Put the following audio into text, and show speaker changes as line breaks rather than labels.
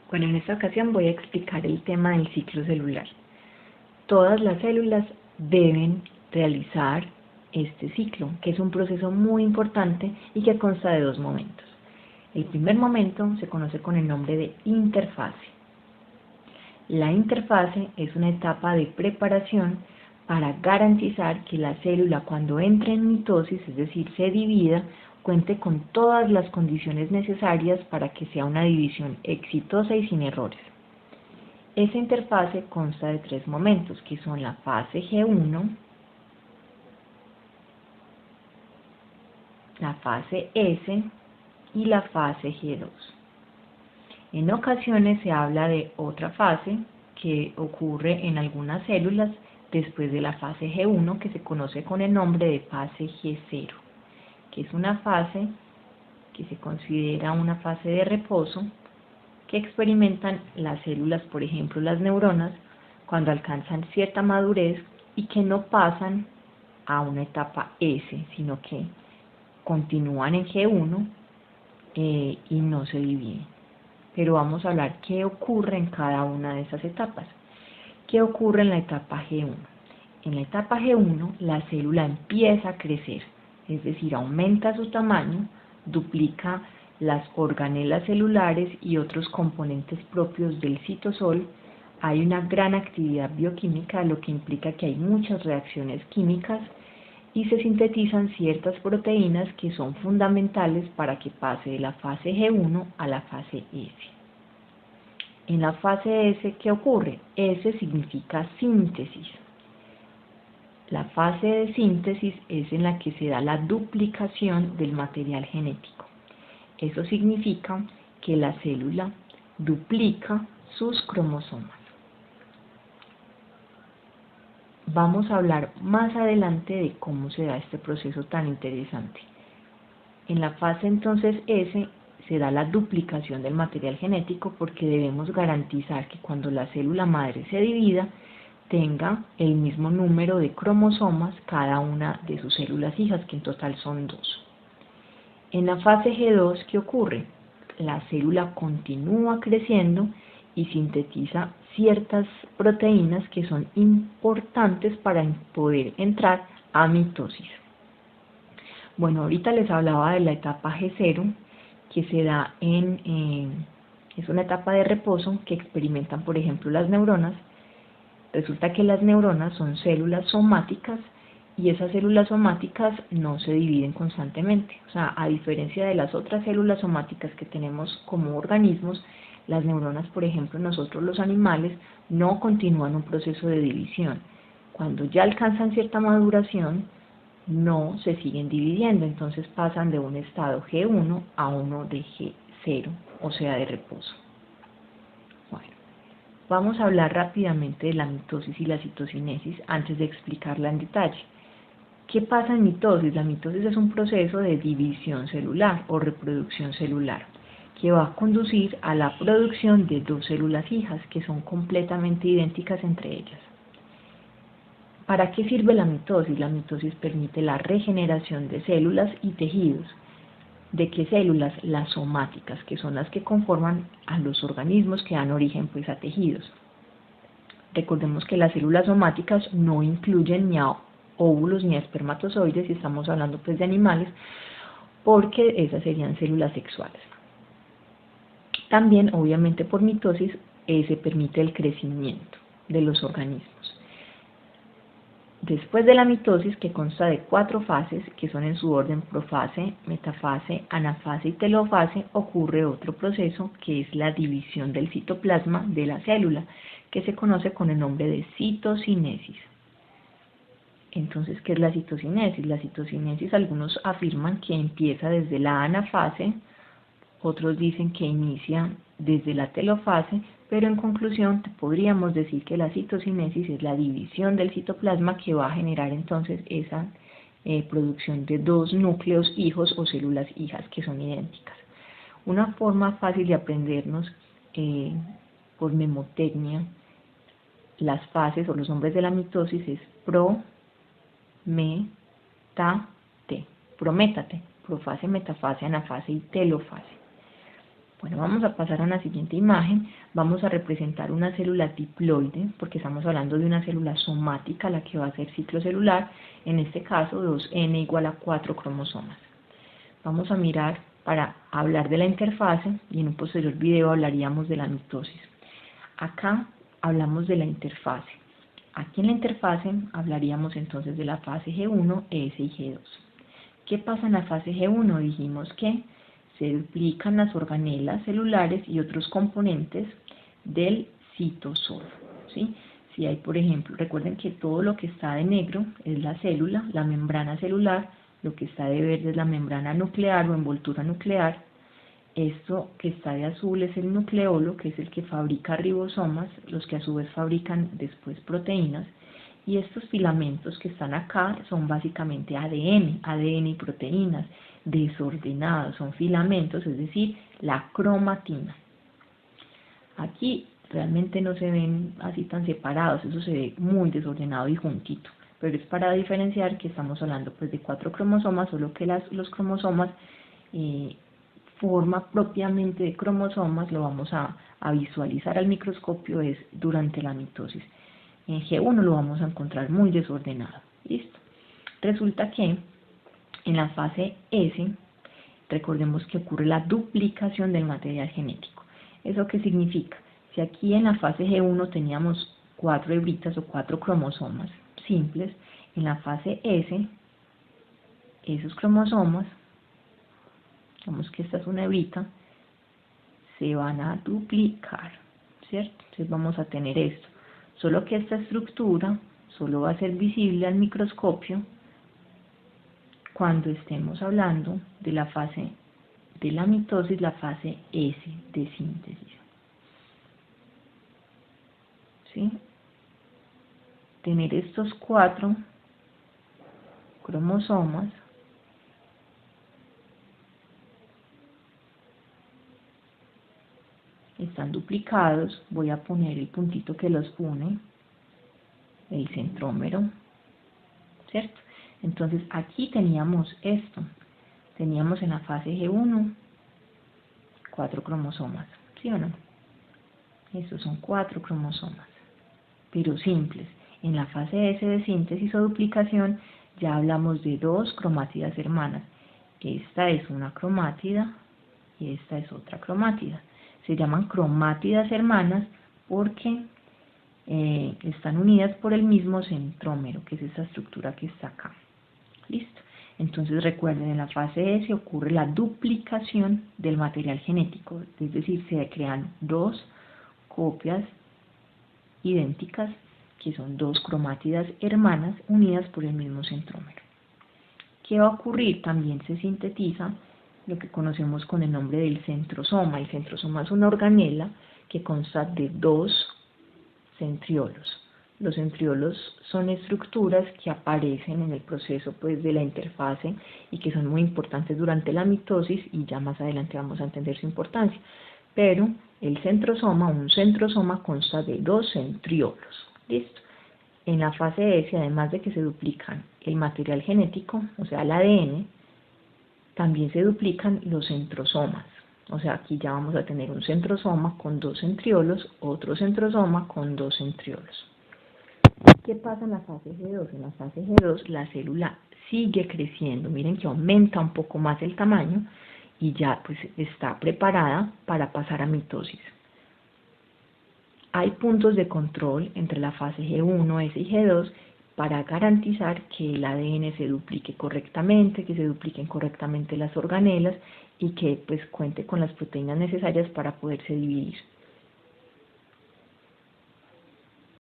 Bueno, en esta ocasión voy a explicar el tema del ciclo celular. Todas las células deben realizar este ciclo, que es un proceso muy importante y que consta de dos momentos. El primer momento se conoce con el nombre de interfase. La interfase es una etapa de preparación para garantizar que la célula, cuando entre en mitosis, es decir, se divida, cuente con todas las condiciones necesarias para que sea una división exitosa y sin errores. Esa interfase consta de tres momentos, que son la fase G1, la fase S y la fase G2. En ocasiones se habla de otra fase que ocurre en algunas células después de la fase G1, que se conoce con el nombre de fase G0, que es una fase que se considera una fase de reposo que experimentan las células, por ejemplo las neuronas, cuando alcanzan cierta madurez y que no pasan a una etapa S, sino que continúan en G1 y no se dividen. Pero vamos a hablar qué ocurre en cada una de esas etapas. ¿Qué ocurre en la etapa G1? En la etapa G1 la célula empieza a crecer, es decir, aumenta su tamaño, duplica las organelas celulares y otros componentes propios del citosol. Hay una gran actividad bioquímica, lo que implica que hay muchas reacciones químicas y se sintetizan ciertas proteínas que son fundamentales para que pase de la fase G1 a la fase S. En la fase S, ¿qué ocurre? S significa síntesis. La fase de síntesis es en la que se da la duplicación del material genético. Eso significa que la célula duplica sus cromosomas. Vamos a hablar más adelante de cómo se da este proceso tan interesante. En la fase entonces S se da la duplicación del material genético porque debemos garantizar que cuando la célula madre se divida tenga el mismo número de cromosomas cada una de sus células hijas, que en total son 2. En la fase G2, ¿qué ocurre? La célula continúa creciendo y sintetiza ciertas proteínas que son importantes para poder entrar a mitosis. Bueno, ahorita les hablaba de la etapa G0, que se da es una etapa de reposo que experimentan, por ejemplo, las neuronas. Resulta que las neuronas son células somáticas y esas células somáticas no se dividen constantemente. O sea, a diferencia de las otras células somáticas que tenemos como organismos, las neuronas, por ejemplo, nosotros los animales, no continúan un proceso de división. Cuando ya alcanzan cierta maduración, no se siguen dividiendo, entonces pasan de un estado G1 a uno de G0, o sea, de reposo. Bueno, vamos a hablar rápidamente de la mitosis y la citocinesis antes de explicarla en detalle. ¿Qué pasa en mitosis? La mitosis es un proceso de división celular o reproducción celular que va a conducir a la producción de 2 células hijas que son completamente idénticas entre ellas. ¿Para qué sirve la mitosis? La mitosis permite la regeneración de células y tejidos. ¿De qué células? Las somáticas, que son las que conforman a los organismos que dan origen pues, a tejidos. Recordemos que las células somáticas no incluyen ni a óvulos ni a espermatozoides, si estamos hablando pues, de animales, porque esas serían células sexuales. También, obviamente, por mitosis se permite el crecimiento de los organismos. Después de la mitosis, que consta de 4 fases, que son en su orden profase, metafase, anafase y telofase, ocurre otro proceso que es la división del citoplasma de la célula, que se conoce con el nombre de citocinesis. Entonces, ¿qué es la citocinesis? La citocinesis, algunos afirman que empieza desde la anafase, otros dicen que inicia desde la telofase, pero en conclusión podríamos decir que la citocinesis es la división del citoplasma que va a generar entonces esa producción de 2 núcleos hijos o células hijas que son idénticas. Una forma fácil de aprendernos por memotecnia las fases o los nombres de la mitosis es prométate, profase, metafase, anafase y telofase. Bueno, Bueno, vamos a pasar a una siguiente imagen. Vamos a representar una célula diploide, porque estamos hablando de una célula somática, la que va a hacer ciclo celular, en este caso 2N igual a 4 cromosomas. Vamos a mirar para hablar de la interfase y en un posterior video hablaríamos de la mitosis. Acá hablamos de la interfase. Aquí en la interfase hablaríamos entonces de la fase G1, S y G2. ¿Qué pasa en la fase G1? Dijimos que se duplican las organelas celulares y otros componentes del citosol, ¿sí? Si hay, por ejemplo, recuerden que todo lo que está de negro es la célula, la membrana celular, lo que está de verde es la membrana nuclear o envoltura nuclear, esto que está de azul es el nucleolo, que es el que fabrica ribosomas, los que a su vez fabrican después proteínas, y estos filamentos que están acá son básicamente ADN y proteínas desordenados, son filamentos, es decir, la cromatina. Aquí realmente no se ven así tan separados, eso se ve muy desordenado y juntito, pero es para diferenciar que estamos hablando pues de 4 cromosomas, solo que los cromosomas, forma propiamente de cromosomas, lo vamos a visualizar al microscopio es durante la mitosis. En G1 lo vamos a encontrar muy desordenado. ¿Listo? Resulta que en la fase S, recordemos que ocurre la duplicación del material genético. ¿Eso qué significa? Si aquí en la fase G1 teníamos 4 hebritas o 4 cromosomas simples, en la fase S, esos cromosomas, digamos que esta es una hebrita, se van a duplicar, ¿cierto? Entonces vamos a tener esto. Solo que esta estructura solo va a ser visible al microscopio cuando estemos hablando de la fase de la mitosis, la fase S de síntesis. ¿Sí? Tener estos 4 cromosomas están duplicados, voy a poner el puntito que los une, el centrómero, ¿cierto? Entonces aquí teníamos esto, teníamos en la fase G1 4 cromosomas, ¿sí o no? Estos son 4 cromosomas, pero simples. En la fase S de síntesis o duplicación ya hablamos de 2 cromátidas hermanas. Esta es una cromátida y esta es otra cromátida. Se llaman cromátidas hermanas porque están unidas por el mismo centrómero, que es esa estructura que está acá. ¿Listo? Entonces recuerden, en la fase S ocurre la duplicación del material genético, es decir, se crean 2 copias idénticas, que son 2 cromátidas hermanas unidas por el mismo centrómero. ¿Qué va a ocurrir? También se sintetiza lo que conocemos con el nombre del centrosoma. El centrosoma es una organela que consta de 2 centriolos. Los centriolos son estructuras que aparecen en el proceso pues, de la interfase y que son muy importantes durante la mitosis y ya más adelante vamos a entender su importancia. Pero el centrosoma, un centrosoma consta de 2 centriolos. ¿Listo? En la fase S, además de que se duplican el material genético, o sea el ADN, también se duplican los centrosomas. O sea, aquí ya vamos a tener un centrosoma con 2 centriolos, otro centrosoma con 2 centriolos. ¿Qué pasa en la fase G2? En la fase G2 la célula sigue creciendo. Miren que aumenta un poco más el tamaño y ya pues está preparada para pasar a mitosis. Hay puntos de control entre la fase G1, S y G2 para garantizar que el ADN se duplique correctamente, que se dupliquen correctamente las organelas y que pues cuente con las proteínas necesarias para poderse dividir.